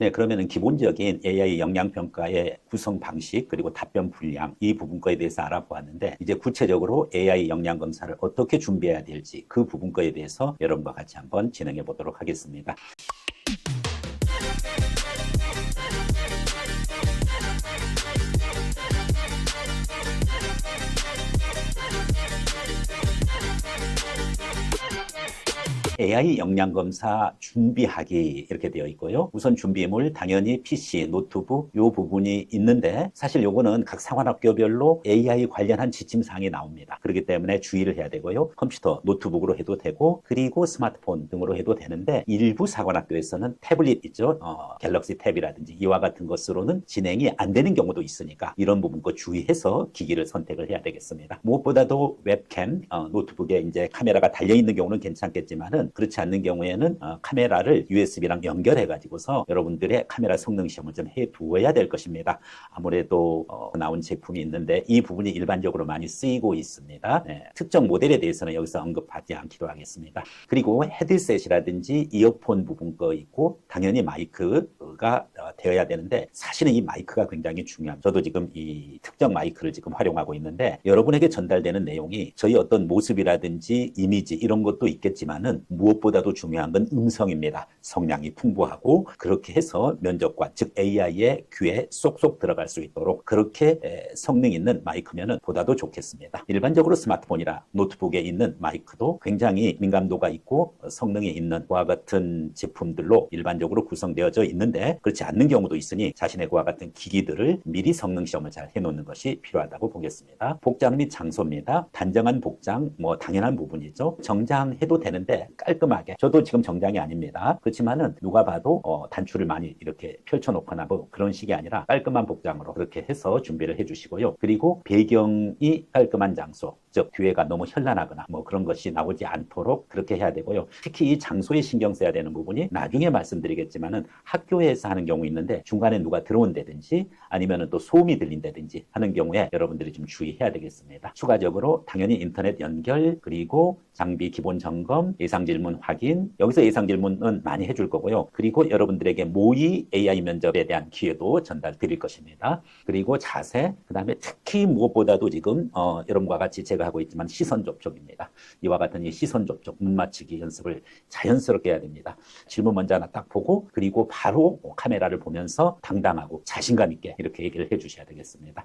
네, 그러면은 기본적인 AI 역량평가의 구성 방식, 그리고 답변 분량, 이 부분 거에 대해서 알아보았는데, 이제 구체적으로 AI 역량검사를 어떻게 준비해야 될지, 그 부분 거에 대해서 여러분과 같이 한번 진행해 보도록 하겠습니다. AI 역량검사 준비하기 이렇게 되어 있고요. 우선 준비물 당연히 PC, 노트북 요 부분이 있는데 사실 요거는 각 사관학교별로 AI 관련한 지침사항이 나옵니다. 그렇기 때문에 주의를 해야 되고요. 컴퓨터, 노트북으로 해도 되고 그리고 스마트폰 등으로 해도 되는데 일부 사관학교에서는 태블릿 있죠. 갤럭시 탭이라든지 이와 같은 것으로는 진행이 안 되는 경우도 있으니까 이런 부분 거 주의해서 기기를 선택을 해야 되겠습니다. 무엇보다도 웹캠, 노트북에 이제 카메라가 달려있는 경우는 괜찮겠지만은 그렇지 않는 경우에는 카메라를 USB랑 연결해 가지고서 여러분들의 카메라 성능 시험을 좀 해 두어야 될 것입니다. 아무래도 나온 제품이 있는데 이 부분이 일반적으로 많이 쓰이고 있습니다. 네, 특정 모델에 대해서는 여기서 언급하지 않기로 하겠습니다. 그리고 헤드셋이라든지 이어폰 부분 거 있고 당연히 마이크가 되어야 되는데 사실은 이 마이크가 굉장히 중요합니다. 저도 지금 이 특정 마이크를 지금 활용하고 있는데 여러분에게 전달되는 내용이 저희 어떤 모습이라든지 이미지 이런 것도 있겠지만은 무엇보다도 중요한 건 음성입니다. 성량이 풍부하고 그렇게 해서 면접관, 즉 AI의 귀에 쏙쏙 들어갈 수 있도록 그렇게 성능 있는 마이크면은 보다도 좋겠습니다. 일반적으로 스마트폰이나 노트북에 있는 마이크도 굉장히 민감도가 있고 성능이 있는 그와 같은 제품들로 일반적으로 구성되어져 있는데 그렇지 않는 경우도 있으니 자신의 그와 같은 기기들을 미리 성능 시험을 잘 해놓는 것이 필요하다고 보겠습니다. 복장 및 장소입니다. 단정한 복장, 당연한 부분이죠. 정장해도 되는데 깔끔하게. 저도 지금 정장이 아닙니다. 그렇지만은 누가 봐도 단추를 많이 이렇게 펼쳐놓거나 그런 식이 아니라 깔끔한 복장으로 그렇게 해서 준비를 해주시고요. 그리고 배경이 깔끔한 장소, 즉 뒤에가 너무 현란하거나 그런 것이 나오지 않도록 그렇게 해야 되고요. 특히 이 장소에 신경 써야 되는 부분이 나중에 말씀드리겠지만은 학교에서 하는 경우 있는데 중간에 누가 들어온다든지 아니면은 또 소음이 들린다든지 하는 경우에 여러분들이 좀 주의해야 되겠습니다. 추가적으로 당연히 인터넷 연결 그리고 장비 기본 점검, 예상 질문 확인. 여기서 예상 질문은 많이 해줄 거고요. 그리고 여러분들에게 모의 AI 면접에 대한 기회도 전달 드릴 것입니다. 그리고 자세, 그 다음에 특히 무엇보다도 지금 여러분과 같이 제가 하고 있지만 시선 접촉입니다. 이와 같은 이 시선 접촉, 눈 맞추기 연습을 자연스럽게 해야 됩니다. 질문 먼저 하나 딱 보고 그리고 바로 카메라를 보면서 당당하고 자신감 있게 이렇게 얘기를 해주셔야 되겠습니다.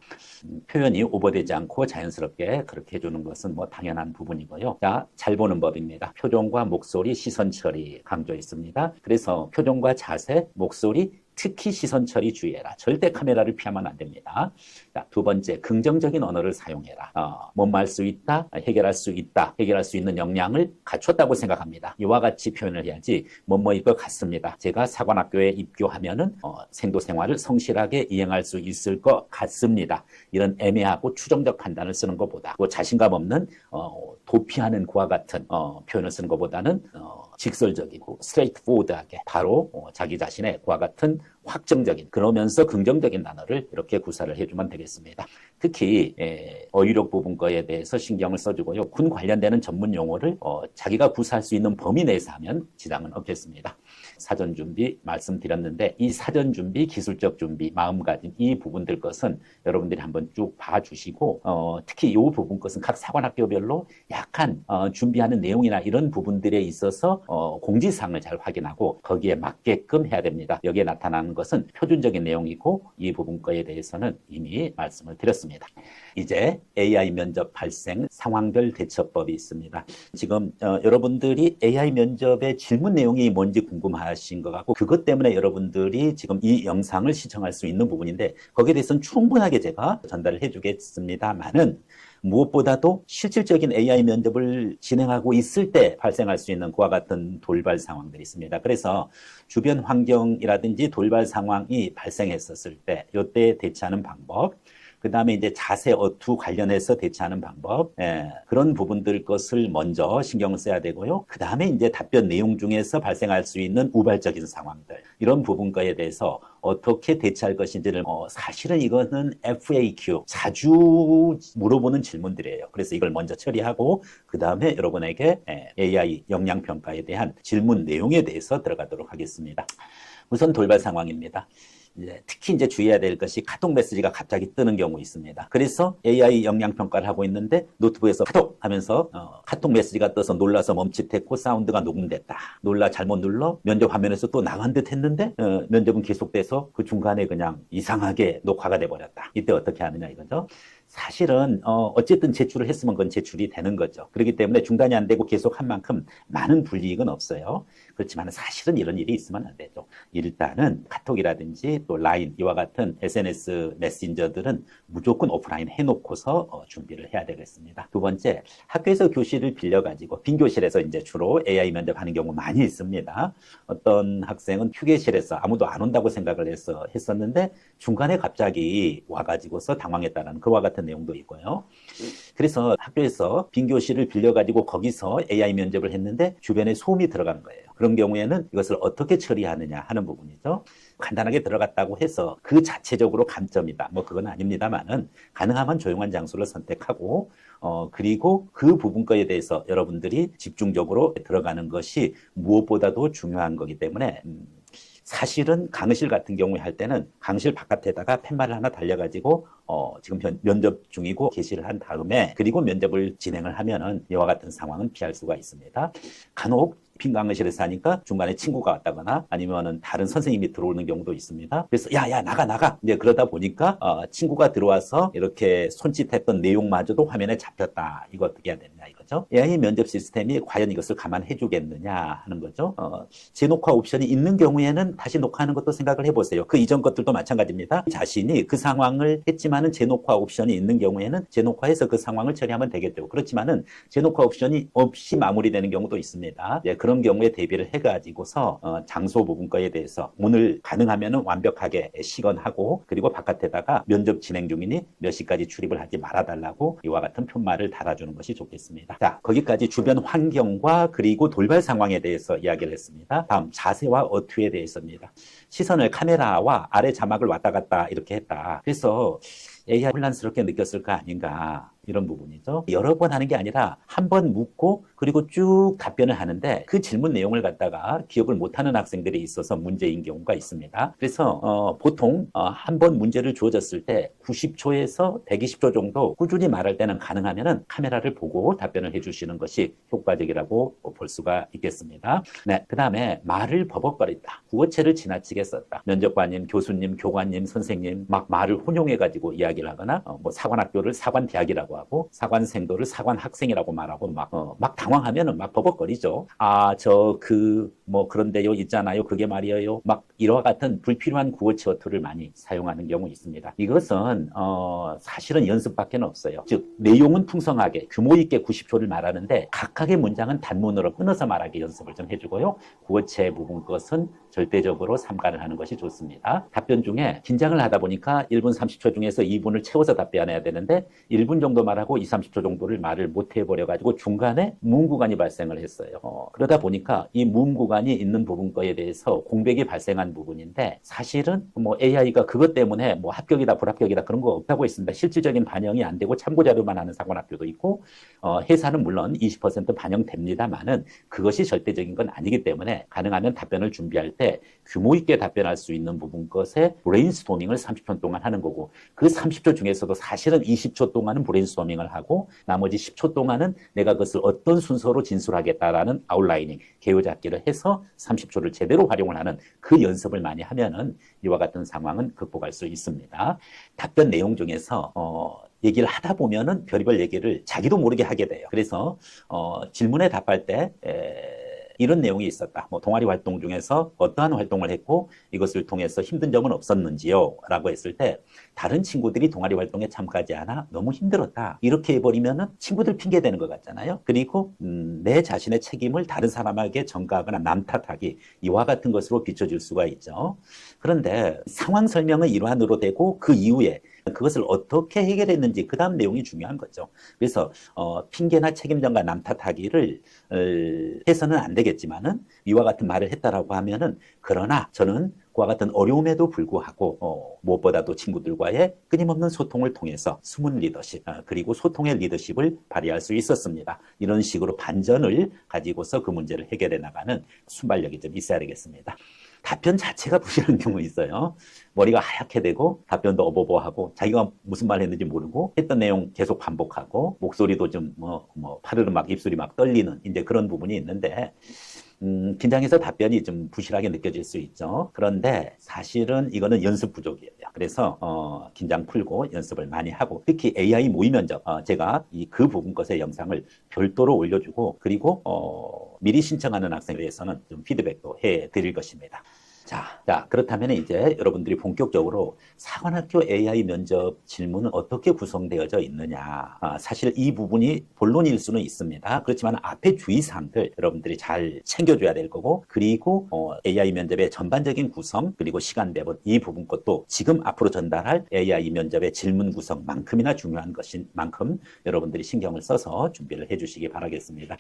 표현이 오버되지 않고 자연스럽게 그렇게 해주는 것은 당연한 부분이고요. 자, 잘 보는 법입니다. 표정과 목소리, 시선 처리 강조했습니다. 그래서 표정과 자세, 목소리, 특히 시선 처리 주의해라. 절대 카메라를 피하면 안 됩니다. 자, 두 번째, 긍정적인 언어를 사용해라. 뭐할 수 있다, 해결할 수 있다, 해결할 수 있는 역량을 갖췄다고 생각합니다. 이와 같이 표현을 해야지 뭐일 것 같습니다. 제가 사관학교에 입교하면은 생도 생활을 성실하게 이행할 수 있을 것 같습니다. 이런 애매하고 추정적 판단을 쓰는 것보다 자신감 없는 도피하는 그와 같은 표현을 쓰는 것보다는 직설적이고 스트레이트포워드하게 바로 자기 자신의 그와 같은 확정적인 그러면서 긍정적인 단어를 이렇게 구사를 해주면 되겠습니다. 특히 어휘력 부분 거에 대해서 신경을 써주고요. 군 관련되는 전문 용어를 자기가 구사할 수 있는 범위 내에서 하면 지장은 없겠습니다. 사전 준비 말씀드렸는데 이 사전 준비, 기술적 준비, 마음가짐 이 부분들 것은 여러분들이 한번 쭉 봐주시고 특히 이 부분 것은 각 사관학교별로 약간 준비하는 내용이나 이런 부분들에 있어서 공지사항을 잘 확인하고 거기에 맞게끔 해야 됩니다. 여기에 나타나는 것은 표준적인 내용이고 이 부분 거에 대해서는 이미 말씀을 드렸습니다. 이제 AI 면접 발생 상황별 대처법이 있습니다. 지금 여러분들이 AI 면접의 질문 내용이 뭔지 궁금하신 것 같고 그것 때문에 여러분들이 지금 이 영상을 시청할 수 있는 부분인데 거기에 대해서는 충분하게 제가 전달을 해주겠습니다만은 무엇보다도 실질적인 AI 면접을 진행하고 있을 때 발생할 수 있는 그와 같은 돌발 상황들이 있습니다. 그래서 주변 환경이라든지 돌발 상황이 발생했었을 때 이때 대처하는 방법 그 다음에 이제 자세 어투 관련해서 대처하는 방법, 그런 부분들 것을 먼저 신경을 써야 되고요. 그 다음에 이제 답변 내용 중에서 발생할 수 있는 우발적인 상황들, 이런 부분 거에 대해서 어떻게 대처할 것인지를, 사실은 이거는 FAQ, 자주 물어보는 질문들이에요. 그래서 이걸 먼저 처리하고, 그 다음에 여러분에게 AI 역량평가에 대한 질문 내용에 대해서 들어가도록 하겠습니다. 우선 돌발 상황입니다. 특히 이제 주의해야 될 것이 카톡 메시지가 갑자기 뜨는 경우 있습니다. 그래서 AI 역량 평가를 하고 있는데 노트북에서 카톡 하면서 카톡 메시지가 떠서 놀라서 멈칫했고 사운드가 녹음됐다. 놀라 잘못 눌러 면접 화면에서 또 나간 듯 했는데 면접은 계속돼서 그 중간에 그냥 이상하게 녹화가 돼버렸다. 이때 어떻게 하느냐 이거죠. 사실은 어쨌든 제출을 했으면 그건 제출이 되는 거죠. 그렇기 때문에 중단이 안 되고 계속 한 만큼 많은 불이익은 없어요. 그렇지만 사실은 이런 일이 있으면 안 되죠. 일단은 카톡이라든지 또 라인 이와 같은 SNS 메신저들은 무조건 오프라인 해놓고서 준비를 해야 되겠습니다. 두 번째, 학교에서 교실을 빌려가지고 빈 교실에서 이제 주로 AI 면접하는 경우 많이 있습니다. 어떤 학생은 휴게실에서 아무도 안 온다고 생각을 했었는데 중간에 갑자기 와가지고서 당황했다는 그와 같은 내용도 있고요. 그래서 학교에서 빈 교실을 빌려가지고 거기서 AI 면접을 했는데 주변에 소음이 들어간 거예요. 그런 경우에는 이것을 어떻게 처리하느냐 하는 부분이죠. 간단하게 들어갔다고 해서 그 자체적으로 감점이다. 뭐 그건 아닙니다만은 가능하면 조용한 장소를 선택하고 그리고 그 부분 거에 대해서 여러분들이 집중적으로 들어가는 것이 무엇보다도 중요한 거기 때문에 사실은 강의실 같은 경우에 할 때는 강의실 바깥에다가 팻말을 하나 달려가지고 지금 면접 중이고 게시를 한 다음에 그리고 면접을 진행을 하면은 이와 같은 상황은 피할 수가 있습니다. 간혹 빈 강의실에서 하니까 중간에 친구가 왔다거나 아니면은 다른 선생님이 들어오는 경우도 있습니다. 그래서 야 나가 이제 그러다 보니까 친구가 들어와서 이렇게 손짓했던 내용마저도 화면에 잡혔다. 이거 어떻게 해야 되느냐 이거죠. AI 면접 시스템이 과연 이것을 감안해 주겠느냐 하는 거죠. 재녹화 옵션이 있는 경우에는 다시 녹화하는 것도 생각을 해보세요. 그 이전 것들도 마찬가지입니다. 자신이 그 상황을 했지만은 재녹화 옵션이 있는 경우에는 재녹화해서 그 상황을 처리하면 되겠죠. 그렇지만은 재녹화 옵션이 없이 마무리되는 경우도 있습니다. 그런 경우에 대비를 해가지고서 장소 부분 거에 대해서 오늘 가능하면은 완벽하게 시건하고 그리고 바깥에다가 면접 진행 중이니 몇 시까지 출입을 하지 말아달라고 이와 같은 푯말을 달아주는 것이 좋겠습니다. 자, 거기까지 주변 환경과 그리고 돌발 상황에 대해서 이야기를 했습니다. 다음 자세와 어투에 대해서입니다. 시선을 카메라와 아래 자막을 왔다 갔다 이렇게 했다. 그래서 AI 혼란스럽게 느꼈을 거 아닌가 이런 부분이죠. 여러 번 하는 게 아니라 한 번 묻고 그리고 쭉 답변을 하는데 그 질문 내용을 갖다가 기억을 못하는 학생들이 있어서 문제인 경우가 있습니다. 그래서 보통 한 번 문제를 주어졌을 때 90초에서 120초 정도 꾸준히 말할 때는 가능하면은 카메라를 보고 답변을 해주시는 것이 효과적이라고 볼 수가 있겠습니다. 네, 그 다음에 말을 버벅거린다. 국어체를 지나치게 썼다. 면접관님, 교수님, 교관님, 선생님 막 말을 혼용해가지고 이야기를 하거나 뭐 사관학교를 사관대학이라고 하고 사관생도를 사관학생이라고 말하고 막 당황하면은 막 버벅거리죠. 뭐 그런데요 있잖아요. 그게 말이에요. 막 이와 같은 불필요한 구어체 어투를 많이 사용하는 경우 있습니다. 이것은 사실은 연습밖에 없어요. 즉 내용은 풍성하게 규모 있게 90초를 말하는데 각각의 문장은 단문으로 끊어서 말하기 연습을 좀 해주고요. 구어체 부분 것은 절대적으로 삼가를 하는 것이 좋습니다. 답변 중에 긴장을 하다 보니까 1분 30초 중에서 2분을 채워서 답변해야 되는데 1분 정도 말하고 2, 30초 정도를 말을 못 해버려가지고 중간에 무음 구간이 발생을 했어요. 그러다 보니까 이 무음 구간이 있는 부분 거에 대해서 공백이 발생한 부분인데 사실은 뭐 AI가 그것 때문에 뭐 합격이다 불합격이다 그런 거 없다고 했습니다. 실질적인 반영이 안 되고 참고자료만 하는 사관학교도 있고 회사는 물론 20% 반영됩니다만은 그것이 절대적인 건 아니기 때문에 가능하면 답변을 준비할 때 규모 있게 답변할 수 있는 부분 것에 브레인스토밍을 30분 동안 하는 거고 그 30초 중에서도 사실은 20초 동안은 브레인스토밍을 하고 나머지 10초 동안은 내가 그것을 어떤 순서로 진술하겠다라는 아웃라이닝, 개요잡기를 해서 30초를 제대로 활용을 하는 그 연습을 많이 하면은 이와 같은 상황은 극복할 수 있습니다. 답변 내용 중에서 얘기를 하다 보면은 별의별 얘기를 자기도 모르게 하게 돼요. 그래서 질문에 답할 때 이런 내용이 있었다. 뭐 동아리 활동 중에서 어떠한 활동을 했고 이것을 통해서 힘든 점은 없었는지요? 라고 했을 때 다른 친구들이 동아리 활동에 참가하지 않아 너무 힘들었다. 이렇게 해버리면은 친구들 핑계대는 것 같잖아요. 그리고 내 자신의 책임을 다른 사람에게 전가하거나 남 탓하기 이와 같은 것으로 비춰질 수가 있죠. 그런데 상황 설명의 일환으로 되고 그 이후에 그것을 어떻게 해결했는지 그 다음 내용이 중요한 거죠. 그래서 핑계나 책임전가 남 탓하기를 해서는 안 되겠지만은 이와 같은 말을 했다라고 하면은 그러나 저는 그와 같은 어려움에도 불구하고 무엇보다도 친구들과의 끊임없는 소통을 통해서 숨은 리더십 그리고 소통의 리더십을 발휘할 수 있었습니다. 이런 식으로 반전을 가지고서 그 문제를 해결해 나가는 순발력이 좀 있어야 되겠습니다. 답변 자체가 부실한 경우 있어요. 머리가 하얗게 되고 답변도 어버버하고 자기가 무슨 말 했는지 모르고 했던 내용 계속 반복하고 목소리도 좀 파르르 막 입술이 막 떨리는 이제 그런 부분이 있는데 긴장해서 답변이 좀 부실하게 느껴질 수 있죠. 그런데 사실은 이거는 연습 부족이에요. 그래서 긴장 풀고 연습을 많이 하고 특히 AI 모의 면접 제가 그 부분 것의 영상을 별도로 올려주고 그리고 미리 신청하는 학생에 대해서는 좀 피드백도 해드릴 것입니다. 자, 그렇다면 이제 여러분들이 본격적으로 사관학교 AI 면접 질문은 어떻게 구성되어져 있느냐. 사실 이 부분이 본론일 수는 있습니다. 그렇지만 앞에 주의사항들 여러분들이 잘 챙겨줘야 될 거고, 그리고 AI 면접의 전반적인 구성, 그리고 시간 배분, 이 부분 것도 지금 앞으로 전달할 AI 면접의 질문 구성만큼이나 중요한 것인 만큼 여러분들이 신경을 써서 준비를 해주시기 바라겠습니다.